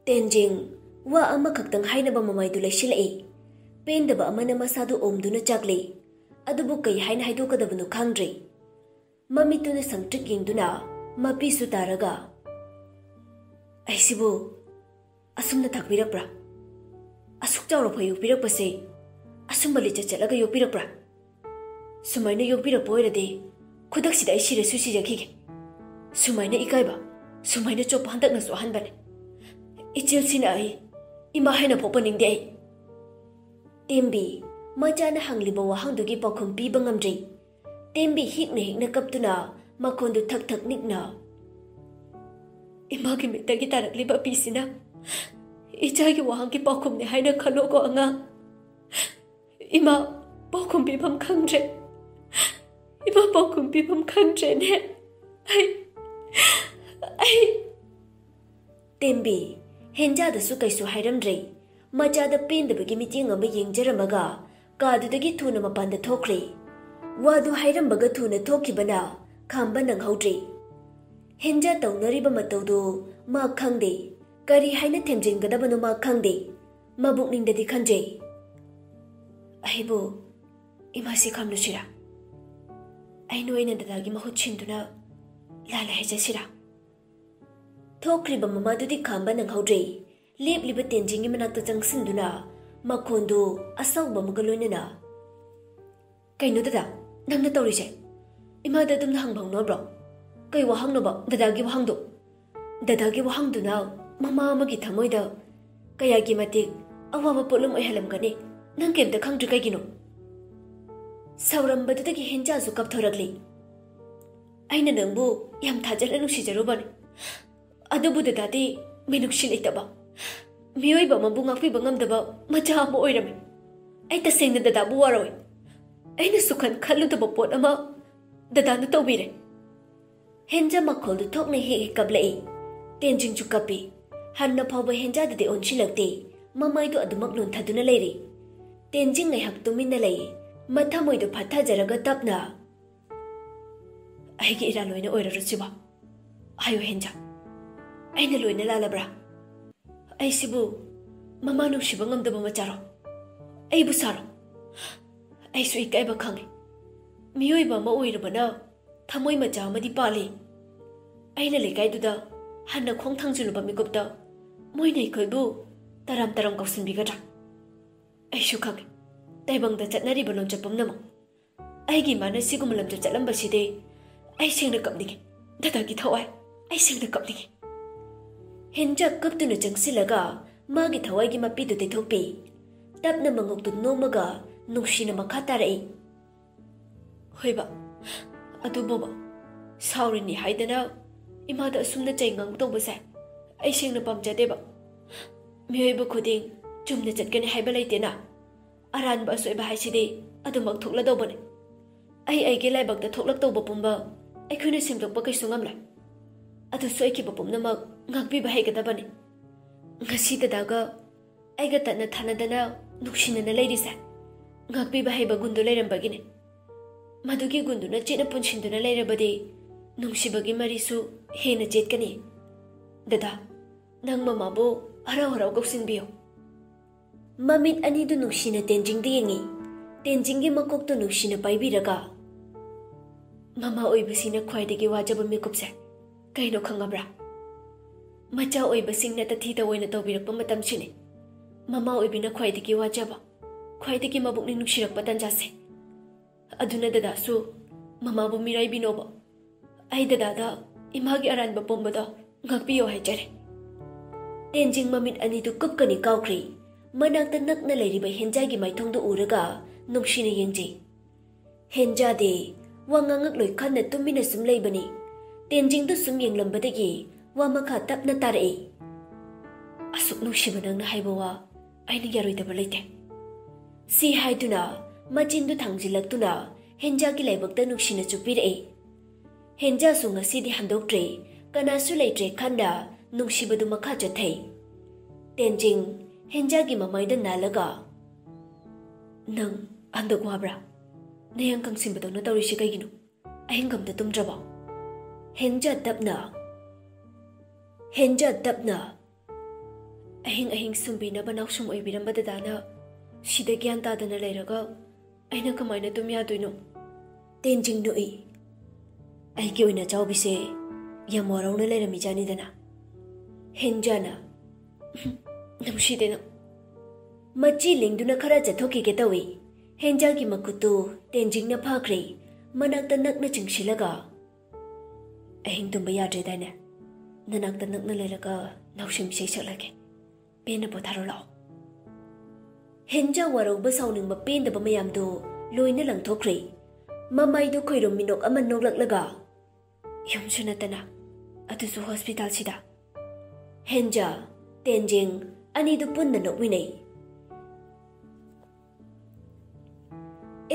Tenjing wa ama khaktang hainaba mamai du leishilai pendaba amana masadu omduna chakli adubu kai haina haidokadabanu khangdri mamituna sangtrik yingduna mapi su taraga aisibu asumna thakbirakbra asuk chawra phayu pirakpase asumbali chachalaga yopirakbra sumaina yopirakpa oirade khudak sida aisire susi jakhige sumaina ikaiba sumaina chopa handakna so hanbane ichil sina ai ima haina phopa ningde ai tembi majana hangliba wahangdugi pakhum piba ngamjai tembi hikna kaptuna makhondu thak thak nikna ima gi mitagi tarakliba pisina ichagi wahangki pakhum ne haina khalo ko anga ima pakhum pibam khangre ima pakhum pibam khangre ne ai tembi Henja da su kai su hairamdre macha da pen da bagi miting ama yengjaramaga kadudagi thuna mapan da thokre wadu hairambaga thuna thokibana khamba nang haudre Henja taunariba mataudu ma khangde kari haina themjingadabanu ma khangde mabukning da di khanje aibo imasi khamnu sira aino ina dadagi mahut chinduna lala hejasira Thokriba mamadudi khamba nang haudre lepliba tenjingi manakta changsinduna makhondu asauba magaloinana kaino dada nangna tawrise imada dumna hangbangno bro kai wahangno ba dadagi wahangduna mama amagi thamoida kayagi matik awaba polum oihalamgani nang kemta khangdri kaigino saurambadudagi henja su kapthoragli aina nangbu yam thajala nusijarubani Adubu dadadi minukshil itaba. Miyoi ba mabung akpi bangam daba macha mo oirame. Ay taseng na dadabu warawi. Ay nasukan kalu daba pot ama dadanu tawbire. Henja makhol du thok na he kablai. Tenjing chukapi. Hanna phawba henja dade onchilakte. Mamai du adumak lon thaduna leiri. Tenjing ngai hak tumin na lei. Mathamoi du phatha jaraga tapna. Ay gi ira loina oira ruchiba. Ayo henja. Aina loina lalabra ai sibu mama nu shibangam daba macharo ai busaro ai sui kai ba khangi miyoi ba ma oirabana thamoi macha amadi pali aina le kai duda hanna khong thangjulu ba mikopta moi nei khoibu taram kausin bigadra ai shu khangi taibang da chatnari balon chapam nama ai gi mana sigum lam chalam ba side ai singna kapni dada gi thawai ai singna kapni Henja kaptuna changsilaga magi thawai mapi du tethopi tapna mangok tu nomaga nushina makhatare hoiba adu boba sauri ni haidana imada sumna chaingang to basa ai singna pamjade ba miyoi ba khuding chumna chatkani haiba leitena aran ba soi ba haiside adu mak thokla do bane ai ge lai bak da thoklak to ba pumba ai khuna simtok ba kai sungam la adu soi ki ba pumna mak ngakbi bahai gada bani ngasi daga aiga tatna thanadana nuksinana leirisa ngakbi bahai ba gundu leiram bagine madugi gunduna chena punshinduna leirabadi nungsibagi marisu hena chetkani dada nang mama bo harau goksin biyo mamit ani du nuksina tenjing de yengi tenjingi makok tu nuksina paibiraga mama oibasina khwaidagi wajaba mikupse kaino khangabra Macha oibasingna tathita oina tawbirakpa matamsine mama oibina khwaidagi wajaba khwaidagi mabukni nungsirakpa tanjase aduna dada su mama bu mirai binoba ai dada da imagi aranba pombada ngakpiyo haijare tenjing mamit ani du kupkani kawkri manakta nakna leiriba henjagi maithongdu uraga nungsina yengje henja de wangangak loi khanna tumina sum leibani tenjing du sum yenglambadagi Wamakha tapna tarai asuk nungsiba nangna haibawa aina yaroi daba leite si haiduna machin du thangjilaktuna ꯍꯦꯟꯖꯥꯒꯤ ꯂꯥꯏꯕꯛꯇ ꯅꯨꯡꯁꯤꯅ ꯆꯨꯞꯄꯤꯔꯛꯏ꯫ ꯍꯦꯟꯖꯥꯁꯨ ꯉꯁꯤꯗꯤ ꯍꯟꯗꯣꯛꯇ꯭ꯔꯦ, ꯀꯅꯥꯁꯨ ꯂꯩꯇ꯭ꯔꯦ ꯈꯟꯅ ꯅꯨꯡꯁꯤꯕꯗꯨ ꯃꯈꯥ ꯆꯠꯊꯩ꯫ ꯇꯦꯟꯖꯤꯡ ꯍꯦꯟꯖꯥꯒꯤ ꯃꯃꯥꯏꯗ ꯅꯥꯜꯂꯒ, "ꯅꯪ ꯍꯟꯗꯛ ꯋꯥꯕ꯭ꯔꯥ? ꯅꯌꯥꯡ ꯀꯪꯁꯤꯟꯕꯗꯧꯅ ꯇꯧꯔꯤꯁꯤ ꯀꯩꯒꯤꯅꯣ? ꯑꯍꯤꯡ ꯑꯝꯇ ꯇꯨꯝꯗ꯭ꯔꯕꯣ?" ꯍꯦꯟꯖꯥ ꯇꯞꯅ, "ꯑꯍꯤꯡ ꯁꯨꯝꯕꯤꯅꯕ ꯅꯥꯎꯁꯨꯝ ꯑꯣꯏꯕꯤꯔꯝꯕ ꯗꯗꯥꯅ ꯁꯤꯗ ꯒ꯭ꯌꯥꯟ ꯇꯥꯗꯅ ꯂꯩꯔꯒ ꯑꯩꯅ ꯀꯃꯥꯏꯅ ꯇꯨꯝ ꯌꯥꯗꯣꯏꯅꯣ?" ꯇꯦꯟꯖꯤꯡ ꯅꯣꯛꯏ꯫ "ꯑꯩꯒꯤ ꯑꯣꯏꯅ ꯆꯥꯎꯕꯤꯁꯦ ꯌꯥꯝ ꯋꯥꯔꯧꯅ ꯂꯩꯔꯝꯃꯤꯖꯥꯅꯤꯗꯅ." ꯍꯦꯟꯖꯥꯅ, "ꯅꯨꯡꯁꯤꯗꯦ ꯅꯪ." ꯃꯆꯤ ꯂꯦꯡꯗꯨꯅ ꯈꯔ ꯆꯠꯊꯣꯛꯈꯤꯒꯦ ꯇꯧꯏ꯫ ꯍꯦꯟꯖꯥꯒꯤ ꯃꯈꯨꯠꯇꯨ ꯇꯦꯟꯖꯤꯡꯅ ꯐꯥꯈ꯭ꯔꯦ, ꯃꯅꯥꯛꯇ ꯅꯛꯅ ꯆꯤꯡꯁꯤꯜꯂꯒ, "ꯑꯍꯤꯡ ꯇꯨꯝꯕ ꯌꯥꯗ꯭ꯔꯦꯗꯥꯏꯅꯦ? ꯅꯅꯥꯛꯇ ꯅꯛꯅ ꯂꯩꯔꯒ ꯅꯥꯎꯁꯨꯝ ꯏꯁꯩ ꯁꯛꯂꯒꯦ. ꯄꯦꯟꯅ ꯄꯣꯊꯥꯔꯣ ꯂꯥꯛꯑꯣ." ꯍꯦꯟꯖꯥ ꯋꯥꯔꯧꯕ ꯁꯥꯎꯅꯤꯡꯕ ꯄꯦꯟꯗꯕ ꯃꯌꯥꯝꯗꯨ ꯂꯣꯏꯅ ꯂꯪꯊꯣꯛꯈ꯭ꯔꯦ꯫ ꯃꯃꯥꯏꯗꯨ ꯈꯣꯏꯔꯣꯝ ꯃꯤꯅꯣꯛ ꯑꯃ ꯅꯣꯛꯂꯛꯂꯒ, "ꯌꯨꯝꯁꯨ ꯅꯠꯇꯅ ꯑꯗꯨꯁꯨ ꯍꯣꯁꯄꯤꯇꯥꯜꯁꯤꯗ." ꯍꯦꯟꯖꯥ, ꯇꯦꯟꯖꯤꯡ ꯑꯅꯤꯗꯨ ꯄꯨꯟꯅ ꯅꯣꯛꯃꯤꯟꯅꯩ꯫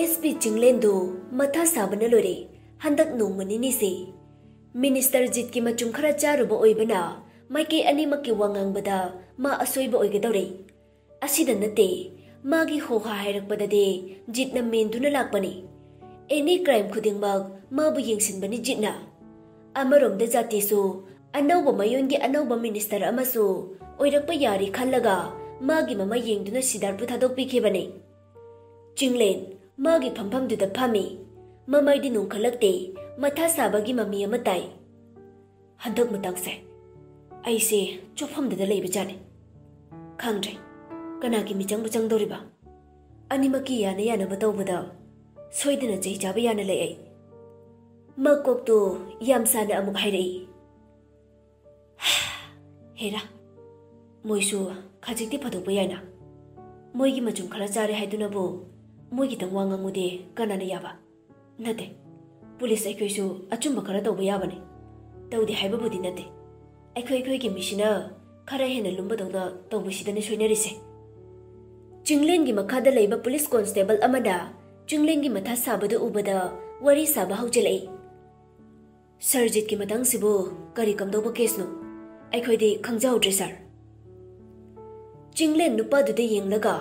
SP ꯆꯤꯡꯂꯦꯟꯗꯨ ꯃꯊꯥ ꯁꯥꯕꯅ ꯂꯣꯏꯔꯦ꯫ ꯍꯟꯗꯛ ꯅꯣꯡꯃ ꯅꯤꯅꯤꯁꯦ ꯃꯤꯅꯤꯁꯇꯔ ꯖꯤꯠꯀꯤ ꯃꯆꯨꯝ ꯈꯔ ꯆꯥꯔꯨꯕ ꯑꯣꯏꯕꯅ ꯃꯥꯏꯀꯩ ꯑꯅꯤꯃꯛꯀꯤ ꯋꯥ ꯉꯥꯡꯕꯗ ꯃꯥ ꯑꯁꯣꯏꯕ ꯑꯣꯏꯒꯗꯧꯔꯦ꯫ ꯑꯁꯤꯗ ꯅꯠꯇꯦ, ꯃꯥꯒꯤ ꯍꯣꯍꯥ ꯍꯥꯏꯔꯛꯄꯗꯗꯤ ꯖꯤꯠꯅ ꯃꯦꯟꯗꯨꯅ ꯂꯥꯛꯄꯅꯤ꯫ ꯑꯦꯅꯤ ꯀ꯭ꯔꯥꯏꯝ ꯈꯨꯗꯤꯡꯃꯛ ꯃꯥꯕꯨ ꯌꯦꯡꯁꯤꯟꯕꯅꯤ ꯖꯤꯠꯅ꯫ ꯑꯃꯔꯣꯝꯗ ꯖꯥꯇꯤꯁꯨ ꯑꯅꯧꯕ ꯃꯌꯣꯟꯒꯤ ꯑꯅꯧꯕ ꯃꯤꯅꯤꯁꯇꯔ ꯑꯃꯁꯨ ꯑꯣꯏꯔꯛꯄ ꯌꯥꯔꯤ ꯈꯜꯂꯒ ꯃꯥꯒꯤ ꯃꯃꯩ ꯌꯦꯡꯗꯨꯅ ꯁꯤꯗꯥꯔꯄꯨ ꯊꯥꯗꯣꯛꯄꯤꯈꯤꯕꯅꯤ꯫ ꯆꯤꯡꯂꯦꯟ ꯃꯥꯒꯤ ꯐꯝꯐꯝꯗꯨꯗ ꯐꯝꯃꯤ꯫ ꯃꯃꯩꯗꯤ ꯅꯣꯡꯈꯠꯂꯛꯇꯦ, ꯃꯊꯥ ꯁꯥꯕꯒꯤ ꯃꯃꯤ ꯑꯃ ꯇꯥꯏ꯫ "ꯍꯟꯗꯛ ꯃꯇꯥꯡꯁꯦ ꯑꯩꯁꯦ ꯆꯣꯛꯐꯝꯗꯨꯗ ꯂꯩꯕꯖꯥꯠꯅꯤ꯫ ꯈꯪꯗ꯭ꯔꯦ ꯀꯅꯥꯒꯤ ꯃꯤꯆꯪꯕꯨ ꯆꯪꯗꯧꯔꯤꯕ? ꯑꯅꯤꯃꯛꯀꯤ ꯌꯥꯅ ꯌꯥꯅꯕ ꯇꯧꯕꯗ ꯁꯣꯏꯗꯅ ꯆꯩ ꯆꯥꯕ ꯌꯥꯅ ꯂꯩ ꯑꯩ." ꯃꯀꯣꯛꯇꯨ ꯌꯥꯝ ꯁꯥꯅ ꯑꯃꯨꯛ ꯍꯥꯏꯔꯛꯏ꯫ "ꯍꯦꯔꯥ, ꯃꯣꯏꯁꯨ ꯈꯖꯤꯛꯇꯤ ꯐꯥꯗꯣꯛꯄ ꯌꯥꯏꯅ꯫ ꯃꯣꯏꯒꯤ ꯃꯆꯨꯝ ꯈꯔ ꯆꯥꯔꯦ ꯍꯥꯏꯗꯨꯅꯕꯨ ꯃꯣꯏꯒꯤꯗꯪ ꯋꯥ ꯉꯥꯡꯉꯨꯗꯦ ꯀꯅꯥꯅ ꯌꯥꯕ? ꯅꯠꯇꯦ, ꯄꯨꯂꯤꯁ ꯑꯩꯈꯣꯏꯁꯨ ꯑꯆꯨꯝꯕ ꯈꯔ ꯇꯧꯕ ꯌꯥꯕꯅꯤ꯫ ꯇꯧꯗꯦ ꯍꯥꯏꯕꯕꯨꯗꯤ ꯅꯠꯇꯦ, ꯑꯩꯈꯣꯏꯒꯤ ꯃꯤꯁꯤꯅ ꯈꯔ ꯍꯦꯟꯅ ꯂꯨꯝꯕꯗꯧꯅ ꯇꯧꯕꯁꯤꯗꯅꯤ ꯁꯣꯏꯅꯔꯤꯁꯦ." ꯆꯤꯡꯂꯦꯟꯒꯤ ꯃꯈꯥꯗ ꯂꯩꯕ ꯄꯨꯂꯤꯁ ꯀꯣꯟꯁꯇꯦꯕꯜ ꯑꯃꯅ ꯆꯤꯡꯂꯦꯟꯒꯤ ꯃꯊꯥ ꯁꯥꯕꯗꯨ ꯎꯕꯗ ꯋꯥꯔꯤ ꯁꯥꯕ ꯍꯧꯖꯤꯜꯂꯛꯏ꯫ "ꯁꯔ ꯖꯤꯠꯀꯤ ꯃꯇꯥꯡꯁꯤꯕꯨ ꯀꯔꯤ ꯀꯝꯗꯧꯕ ꯀꯦꯁꯅꯣ? ꯑꯩꯈꯣꯏꯗꯤ ꯈꯪꯖꯍꯧꯗ꯭ꯔꯦ ꯁꯥꯔ." ꯆꯤꯡꯂꯦꯟ ꯅꯨꯄꯥꯗꯨꯗ ꯌꯦꯡꯂꯒ,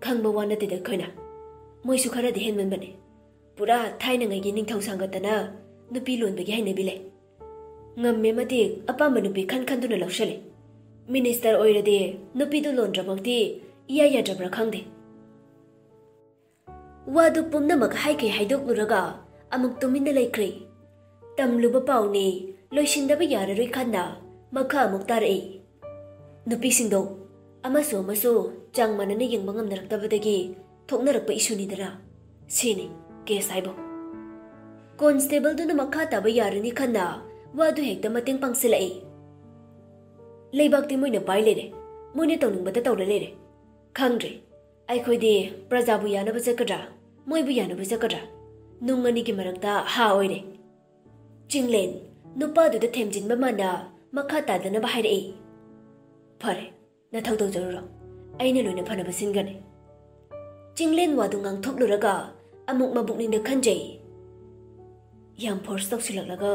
"ꯈꯪꯕ ꯋꯥ ꯅꯠꯇꯦꯗ ꯑꯩꯈꯣꯏꯅ꯫ ꯃꯣꯏꯁꯨ ꯈꯔꯗꯤ ꯍꯦꯟꯃꯟꯕꯅꯤ꯫ ꯄꯨꯔꯥ ꯊꯥꯏꯅꯉꯩꯒꯤ ꯅꯤꯡꯊꯧ ꯁꯥꯡꯒꯠꯇꯅ ꯅꯨꯄꯤ ꯂꯣꯟꯕꯒꯤ ꯍꯩꯅꯕꯤ ꯂꯩ꯫ ꯉꯝꯃꯦ ꯃꯇꯤꯛ ꯑꯄꯥꯝꯕ ꯅꯨꯄꯤ ꯈꯟꯗꯨꯅ ꯂꯧꯁꯜꯂꯤ꯫ ꯃꯤꯅꯤꯁꯇꯔ ꯑꯣꯏꯔꯗꯤ ꯅꯨꯄꯤꯗꯨ ꯂꯣꯟꯗ꯭ꯔꯃꯛꯇꯤ ꯏꯌꯥ ꯌꯥꯗ꯭ꯔꯕ꯭ꯔꯥ ꯈꯪꯗꯦ." ꯋꯥꯗꯨ ꯄꯨꯝꯅꯃꯛ ꯍꯥꯏꯈꯩ ꯍꯥꯏꯗꯣꯛꯂꯨꯔꯒ ꯑꯃꯨꯛ ꯇꯨꯃꯤꯟꯅ ꯂꯩꯈ꯭ꯔꯦ꯫ ꯇꯝꯂꯨꯕ ꯄꯥꯎꯅꯤ, ꯂꯣꯏꯁꯤꯟꯗꯕ ꯌꯥꯔꯔꯣꯏ ꯈꯟꯅ ꯃꯈꯥ ꯑꯃꯨꯛ ꯇꯥꯔꯛꯏ꯫ "ꯅꯨꯄꯤꯁꯤꯡꯗꯣ ꯑꯃꯁꯨ ꯆꯥꯡ ꯃꯥꯟꯅꯅ ꯌꯦꯡꯕ ꯉꯝꯅꯔꯛꯇꯕꯗꯒꯤ ꯊꯣꯛꯅꯔꯛꯄ ꯏꯁꯨꯅꯤꯗꯅ꯫ ꯁꯤꯅꯤ ꯀꯦꯁ ꯍꯥꯏꯕꯨ." ꯀꯣꯟꯁꯇꯦꯕꯜꯗꯨꯅ ꯃꯈꯥ ꯇꯥꯕ ꯌꯥꯔꯅꯤ ꯈꯟꯅ ꯋꯥꯗꯨ ꯍꯦꯛꯇ ꯃꯇꯦꯡ ꯄꯥꯡꯁꯤꯜꯂꯛꯏ꯫ "ꯂꯩꯕꯥꯛꯇꯤ ꯃꯣꯏꯅ ꯄꯥꯏ ꯂꯩꯔꯦ, ꯃꯣꯏꯅ ꯇꯧꯅꯤꯡꯕꯇ ꯇꯧꯔ ꯂꯩꯔꯦ꯫ ꯈꯪꯗ꯭ꯔꯦ, ꯑꯩꯈꯣꯏꯗꯤ ꯄ꯭ꯔꯖꯥꯕꯨ ꯌꯥꯅꯕ ꯆꯠꯀꯗ꯭ꯔꯥ, ꯃꯣꯏꯕꯨ ꯌꯥꯅꯕ ꯆꯠꯀꯗ꯭ꯔꯥ? ꯅꯨꯡ ꯑꯅꯤꯒꯤ ꯃꯔꯛꯇ ꯍꯥ ꯑꯣꯏꯔꯦ." ꯆꯤꯡꯂꯦꯟ ꯅꯨꯄꯥꯗꯨꯗ ꯊꯦꯝꯖꯤꯟꯕ ꯃꯥꯅ ꯃꯈꯥ ꯇꯥꯗꯅꯕ ꯍꯥꯏꯔꯛꯏ꯫ "ꯐꯔꯦ, ꯅꯊꯧ ꯇꯧꯖꯔꯨꯔꯣ, ꯑꯩꯅ ꯂꯣꯏꯅ ꯐꯅꯕ ꯁꯤꯟꯒꯅꯤ." ꯆꯤꯡꯂꯦꯟ ꯋꯥꯗꯨ ꯉꯥꯡꯊꯣꯛꯂꯨꯔꯒ ꯑꯃꯨꯛ ꯃꯕꯨꯛꯅꯤꯡꯗ ꯈꯟꯖꯩ꯫ "ꯌꯥꯝ ꯐꯣꯔꯁ ꯇꯧꯁꯤꯜꯂꯛꯂꯒ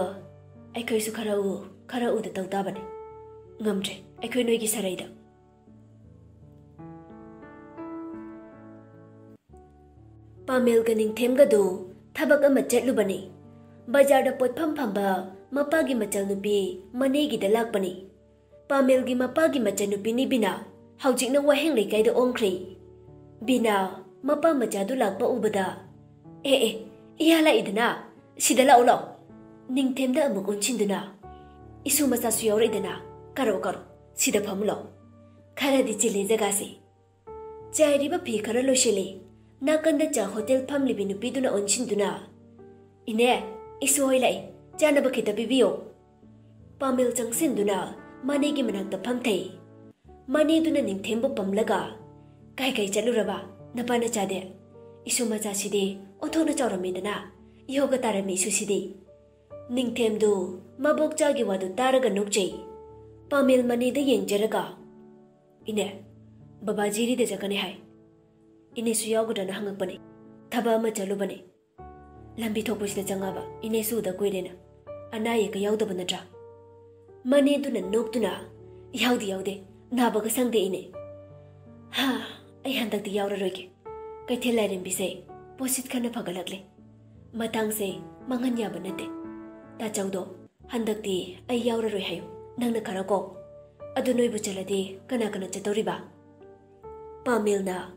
ꯑꯩꯈꯣꯏꯁꯨ ꯈꯔ ꯎꯗ ꯇꯧ ꯇꯥꯕꯅꯤ꯫ ꯉꯝꯗ꯭ꯔꯦ ꯑꯩꯈꯣꯏ ꯅꯣꯏꯒꯤ ꯁꯔꯩꯗ." ꯄꯥꯃꯦꯜꯒ ꯅꯤꯡꯊꯦꯝꯒꯗꯨ ꯊꯕꯛ ꯑꯃ ꯆꯠꯂꯨꯕꯅꯤ꯫ ꯕꯖꯥꯔꯗ ꯄꯣꯠꯐꯝ ꯐꯝꯕ ꯃꯄꯥꯒꯤ ꯃꯆꯜꯅꯨꯄꯤ ꯃꯅꯦꯒꯤꯗ ꯂꯥꯛꯄꯅꯤ꯫ ꯄꯥꯃꯦꯜꯒꯤ ꯃꯄꯥꯒꯤ ꯃꯆꯟꯅꯨꯄꯤꯅꯤ ꯕꯤꯅꯥ, ꯍꯧꯖꯤꯛꯅ ꯋꯥꯍꯦꯡ ꯂꯩꯀꯥꯏꯗ ꯑꯣꯟꯈ꯭ꯔꯦ꯫ ꯕꯤꯅꯥ ꯃꯄꯥ ꯃꯆꯥꯗꯨ ꯂꯥꯛꯄ ꯎꯕꯗ, ꯑꯦ ꯏꯌꯥ ꯂꯥꯛꯏꯗꯅ, ꯁꯤꯗ ꯂꯥꯛꯑꯣ." ꯅꯤꯡꯊꯦꯝꯗ ꯑꯃꯨꯛ ꯑꯣꯟꯁꯤꯟꯗꯨꯅ, "ꯏꯁꯨ ꯃꯆꯥꯁꯨ ꯌꯥꯎꯔꯛꯏꯗꯅ, ꯀꯥꯔꯛꯑꯣ, ꯁꯤꯗ ꯐꯝꯃꯨ ꯂꯥꯛꯑꯣ꯫ ꯈꯔꯗꯤ ꯆꯤꯜꯂꯦ ꯖꯒꯥꯁꯦ." ꯆꯥꯏꯔꯤꯕ ꯐꯤ ꯈꯔ ꯂꯣꯏꯁꯤꯜꯂꯤ꯫ ꯅꯥꯀꯟꯗ ꯆꯥ ꯍꯣꯇꯦꯜ ꯐꯝꯂꯤꯕꯤ ꯅꯨꯄꯤꯗꯨꯅ ꯑꯣꯟꯁꯤꯟꯗꯨꯅ, "ꯏꯅꯦ, ꯏꯁꯨ ꯍꯣꯏ ꯂꯥꯛꯏ, ꯆꯥꯅꯕ ꯈꯤꯇ ꯄꯤꯕꯤꯌꯣ." ꯄꯥꯃꯦꯜ ꯆꯪꯁꯤꯟꯗꯨꯅ ꯃꯅꯦꯒꯤ ꯃꯅꯥꯛꯇ ꯐꯝꯊꯩ꯫ ꯃꯅꯦꯗꯨꯅ ꯅꯤꯡꯊꯦꯝꯕꯨ ꯄꯝꯂꯒ, "ꯀꯥꯏ ꯆꯠꯂꯨꯔꯕ ꯅꯄꯥ ꯅꯆꯥꯗꯤ? ꯏꯁꯨ ꯃꯆꯥꯁꯤꯗꯤ ꯑꯣꯟꯊꯣꯛꯅ ꯆꯥꯎꯔꯝꯃꯤꯗꯅ, ꯏꯍꯧꯒ ꯇꯥꯔꯝꯃꯤ ꯏꯁꯨꯁꯤꯗꯤ." ꯅꯤꯡꯊꯦꯝꯗꯨ ꯃꯕꯣꯛꯆꯥꯒꯤ ꯋꯥꯗꯨ ꯇꯥꯔꯒ ꯅꯣꯛꯆꯩ꯫ ꯄꯥꯃꯦꯜ ꯃꯅꯦꯗ ꯌꯦꯡꯖꯔꯒ, "ꯏꯅꯦ, ꯕꯕꯥ ꯖꯤꯔꯤꯗ ꯆꯠꯀꯅꯤ ꯍꯥꯏ. ꯏꯅꯦꯁꯨ ꯌꯥꯎꯒꯗ꯭ꯔꯅ ꯍꯪꯉꯛꯄꯅꯤ. thaba ama chalubani. Lambi thokpasida changaba inesu da kuirena. Anaya ka yaudaba natra. Mane duna noktuna yaude nabaga sangde ine. Ha, ay handakti yauraroike. Kaithel lairembise posit khana phagalakle. Matangse mangan yaba nate. Ta chawdo handakti ay yauraroi hayo. Nangna kharako. Adu noibu chaladi kana chatoriba. Pamilna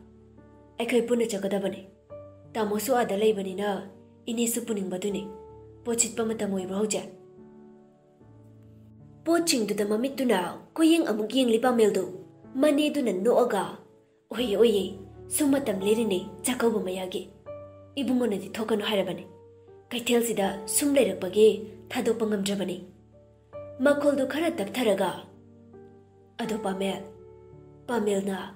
aikhoi puna chagadabani. Tamosu ada leibanina inesu puningbaduni. Pochit pamatam oibra hoja. Poching du da mamituna koyeng amuk yengli Pamildu. Mane du na nooga. Oye sumatam lerine chakauba mayagi. Ibungona di thokano hairabani. Kaithel sida sum leirakpagi thadokpa ngamdrabani. Makoldu khara taptharaga. Ado Pamilna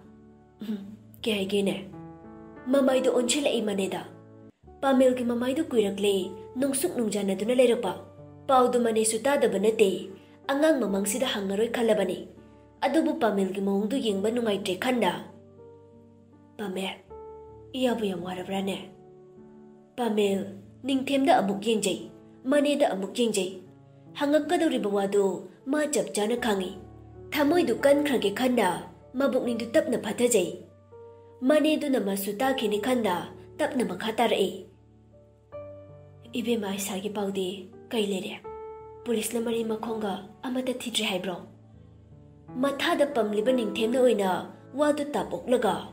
ke haigene. Mamaidu onchila imaneda. Pamilgi mamaidu kuirakle nungsuk nungjana duna leirakpa. Paudu mane sutadaba nate. Angang mamangsida hangaroi khalabani. Adubu Pamilgi maungdu yengba nungaitre khanda. Pamel, iyabu yam warabrane. Pamel, ningthemda amuk yengjai. Maneda amuk yengjai. Hangakadoriba wadu ma chapchana khangi. Thamoidu kankrage khanda mabukningdu tapna phathajai. Manedu na masuta kini khanda tapna makhatarei. Ibe mai sagi paudi kailere. Police na mari makhonga amata thidri haibro. Mathada pamliba ningthemna oina wadu tapoklaga.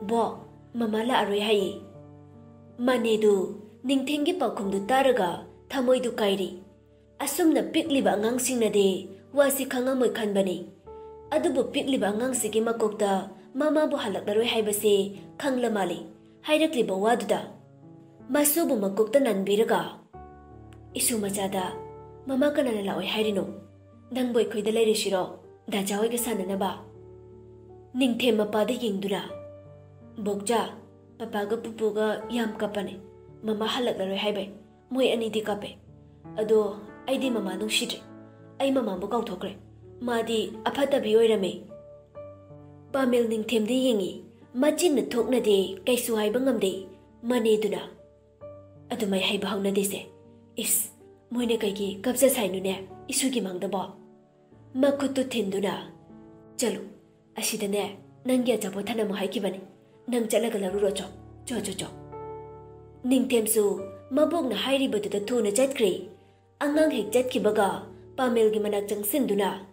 Bo mamala aroi hai. Manedu ningthengi pakhumdu taraga thamoidu kairi. Asumna pikliba angangsingna de wasi khangamoi khanbani. Adubu pikliba angangsigi makokta mama bu halaklaroi haibase khanglamali. Hairakliba waduda. Masubu makokta nanbiraga. Isu machada mama kanana laoi hairino. Nangboi khoida leirishiro dajawai ga sananaba. Ningthem mapada yengduna. Bokja papaga pupuga yam kapane. Mama halaklaroi haibai. Moi anidi kape. Ado aidi mama nungshidre. Ay mama bu kauthokre. Madi aphatabi oirame. Pamil ningthemdi yengi. Machin na thokna de kaisu haiba ngamde. Maneduna. Adumai haiba hauna dese. Is moine kaigi kapsa sainune isugi mangdabo. Makutu thinduna. Chalu. Asidane nangya jabo thana mo haikibani. Nang chalaga laruro cho. Ningthemsu mabok na hairi baduda thuna chatkre. Angang hek chatkibaga Pamilgi manak changsinduna.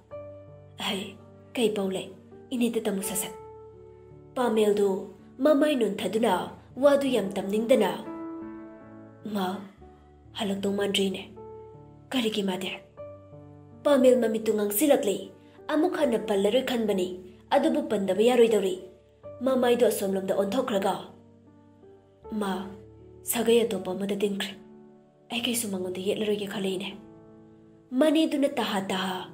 Ai, kai paule, inita tamu sasat. Pamildu mamai nun thaduna wadu yam tamningdana. Ma halak tong mandrine. Kariki made. Pamil mamitungang silakli. Amuk hana pallaroi khanbani. Adubu pandaba yaroi dori. Mamai do somlomda onthokraga. Ma sagaya topa mada dingkre. Ai kai sumangonda yetlaroi ge khaleine. Maneduna taha.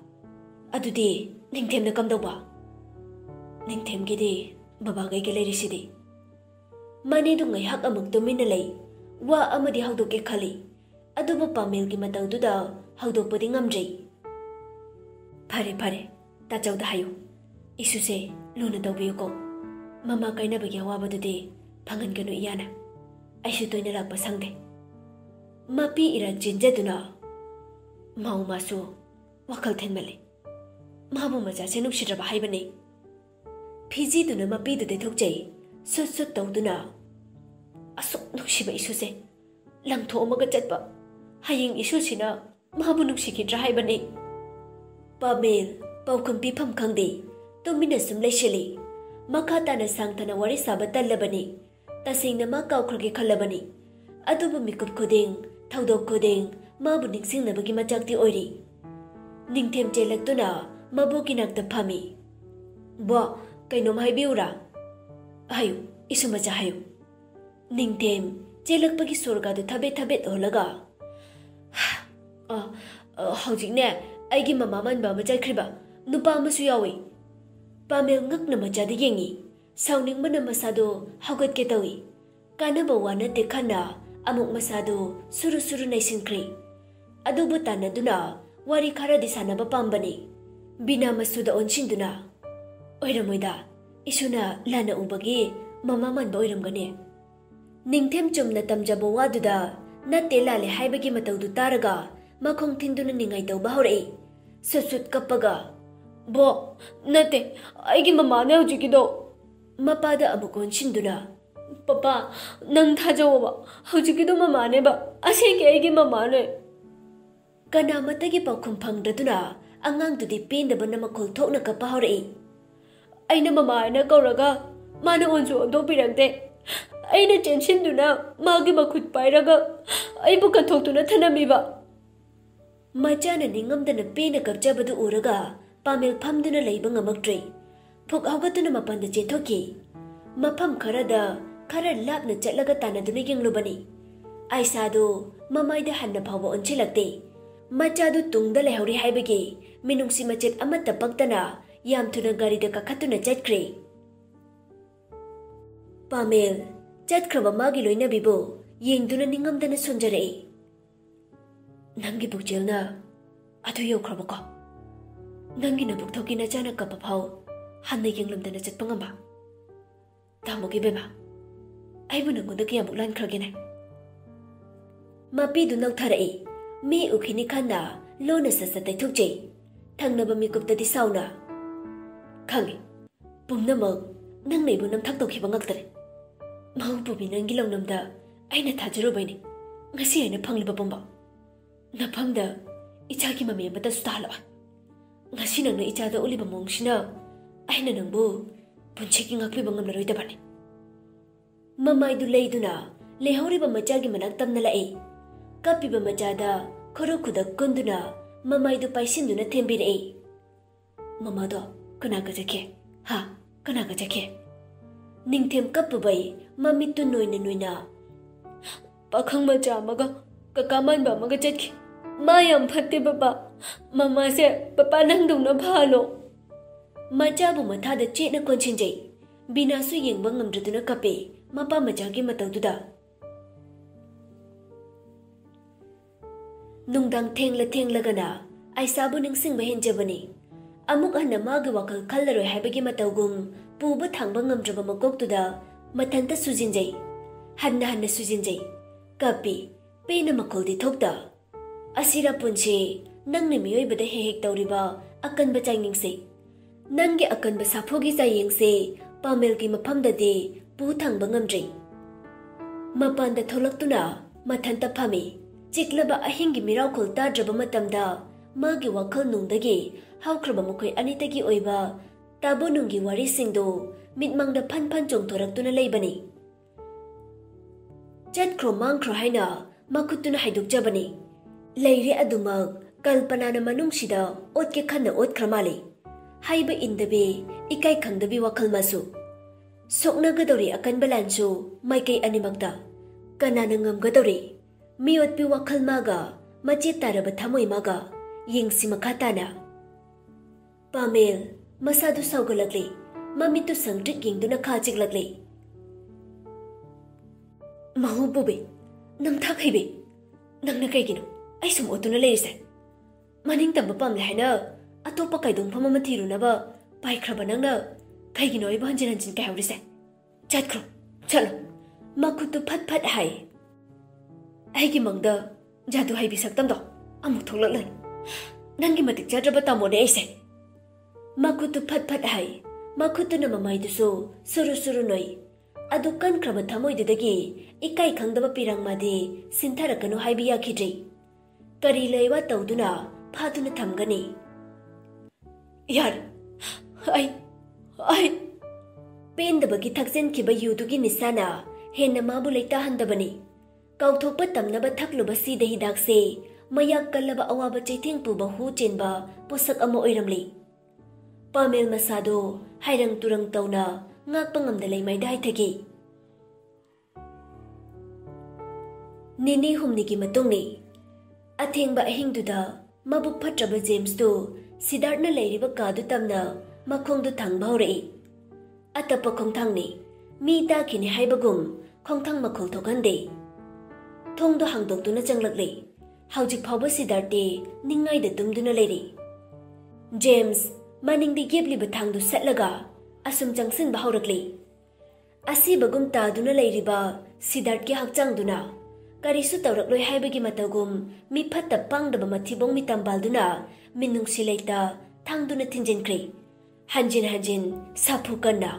Adudi ningthemna kamdauba. Ningthemgidi babagai ge leirisidi. Manedu ngaihak amuk tumina lei. Wa amadi haudoke khali. Adubu Pamilgi mataududa haudokpadi ngamjai. Phare tachauda hayo. Isuse luna tawbiyuko. Mama kainabagi awabadudi phanganganu iyana. Aisu toina lakpa sangde. Mapi ira jinjaduna. Mau masu wakal thenmale. Mabu maja se nukshiraba haibane. Phiji duna mapi dude thokjai. Sut tawduna. Asuk nukshiba isuse. Langtho amaga chatba. Haying isusina mabu nukshikidra haibane. Pamil paukham pifam khangde. Tumina sum leishali. Makhatana sangthana wari saba tallabani. Tasingna ma kaukrage khalabani. Adubu mikup khuding, thaudok khuding, mabu ningsingnabagi machakti oiri. Ningthem chelaktuna mabuki nakta phami. Bo kainom haibiura. Hayu isumacha hayu. Ningthem chelakpagi sorgadu thabet holaga. Haujikne aigi mama manba machakriba nupa amasu yawi. Pamil ngakna machada yengi. Sauningbana masado haugatke tawi. Kanaba wanate khana amuk masado suru naisinkri. Adubu tanaduna wari kharadi sanaba pambani. Bina masuda onshinduna. Oiramoida isuna lana ubagi mama manba oiramgane. Ningthem chumna tamjabo waduda natte lale haibagi mataudu taraga makhong thinduna ningai tauba horei sut kappaga bo natte aigi mama ne hujikido mapada amukon shinduna papa nang thajawa hujikido mama ne ba ase ke aigi mama ne kana matagi pakhum phangdaduna angang tudi pendaba na makhol thokna kappa horei aina mama na kauraga mana onju ondo birakde aina tenshinduna magi makhut pairaga aibu kathoktuna thanamiba machana ningamdana pena kapjabadu uraga pamel phamduna leiba ngamaktre phok haugatuna mapanda chethoki mafam kharada khara lapna chatlaga tanaduna yenglubani aisado mamaida hanna phawba onchilakte machadu tungda lehori haibagi minungsi machet amatta paktana yam thuna gari da kakhatuna chatkre pamel chatkraba magi loina bibo yengduna ningamdana sonjare nangi bukjelna adu yokrabako nangi na buktoki na jana kapa phau hanna yenglumdana chatpangamba tamogi beba aibu nangoda kya muklan khragene mapi du nakthare mi ukhini khanna lona sasa taithukje thangnaba mikuptadi sauna khangi pumnamak nang neibu nam thak tokhiba ngaktare mahbubi nangi longnamda aina thajarubaini ngasi aina phangliba bomba nafamda ichaki mame bata stala ngasi nangna ichada uliba mongsina aina nangbu puncheki ngakliba ngamlaroi dabani mamai du leiduna lehoriba machagi manak tamna lae kapiba machada khoro khudak kunduna mamai du paisinduna thembire mamado kana ka jake ha kana ka jake ningthem kapbai mamitu noina pakhang macha maga kakaman ba maga chatki mayam phatte baba mama se papa nang dungna phalo macha bu matha da chena konchinjai bina su yengba ngamdraduna kape mapa macha gi mataududa nungdang thenglagana aisabu ningsingba henjabani amuk anna magi wakal khallaroi haibagi mataugum puba thangba ngamdraba makoktuda mathanta sujinjai hanna sujinjai kapi pena makoldi thokta asira punche nangni miyoi bada hehek tawriba akanba chaingingse nangi akanba saphogi chaiyengse pamelgi maphamdadi pu thangba ngamdrei mapanda tholaktuna mathanta phami chiklaba ahingi mirau khol tadraba matamda magi wakhal nungdagi haukraba mukhoi anitagi oiba tabu nungi wari singdo mitmangda phan chongthoraktuna leibani chatkro mangkro haina makutuna haidukjabani leire adumak kalpanana manungsida otke khanna otkramale haiba indabe ikai khangdabi wakhal masu sokna gadori akan balansu maikai animakta kanana ngamgadori miotpi wakhal maga machi taraba thamoi maga yengsi makhatana pamel masadu saugalakle mamitu sangtrik yengduna khajiklatle mahubube namthak haibe nangna kaigino ai sum otuna leise maning tamba pamle haina atopa kaidong phama thirunaba paikraba nangna kaigino ai banjin kai haurise chatkro chalo makutu phat hai aigi mangda jadu hai bi saktam do amuk tholak nangi matik chadraba tamone aise makutu phat hai makutuna mamai duso suru noi adu kan kraba thamoi dudagi ikai khangdaba pirang made sintharakanu haibiya khidrei kari leiwa tawduna phaduna thamgani yar ai pendabagi thaksen khiba yudugi nisana henna mabu leita handabani kauthokpa tamnaba thakluba sida hidakse mayak kallaba awaba chaitheng puba hu chenba posak ama oiramli pamel masado hairang turang tauna ngakpa ngamda leimai dai thagi nini humnigi matungni athengba ahingduda mabuk phatraba James do Siddharthna leiriba kadu tamna makhongdu thangba horei atapa khongthangni mi ta khini haibagum khongthang makhol thokande thongdo hangdoktuna changlakle haujik phawba Siddharthi ningai da tumduna leiri James maningdi gebli bathangdu setlaga asum changsin ba haurakle ꯑꯁꯤꯕꯒꯨꯝ ꯇꯥꯗꯨꯅ ꯂꯩꯔꯤꯕ ꯁꯤꯗꯥꯔꯠꯀꯤ ꯍꯛꯆꯥꯡꯗꯨꯅ ꯀꯔꯤꯁꯨ ꯇꯧꯔꯛꯂꯣꯏ ꯍꯥꯏꯕꯒꯤ ꯃꯇꯧꯒꯨꯝ ꯃꯤꯐꯠꯇ ꯄꯥꯡꯗꯕ ꯃꯊꯤꯕꯣꯡ ꯃꯤꯇꯝꯕꯥꯜꯗꯨꯅ ꯃꯤꯅꯨꯡꯁꯤ ꯂꯩꯇ ꯊꯥꯡꯗꯨꯅ ꯊꯤꯟꯖꯤꯟꯈ꯭ꯔꯦ ꯍꯟꯖꯤꯟ ꯍꯟꯖꯤꯟ ꯁꯥꯐꯨ ꯀꯟꯅ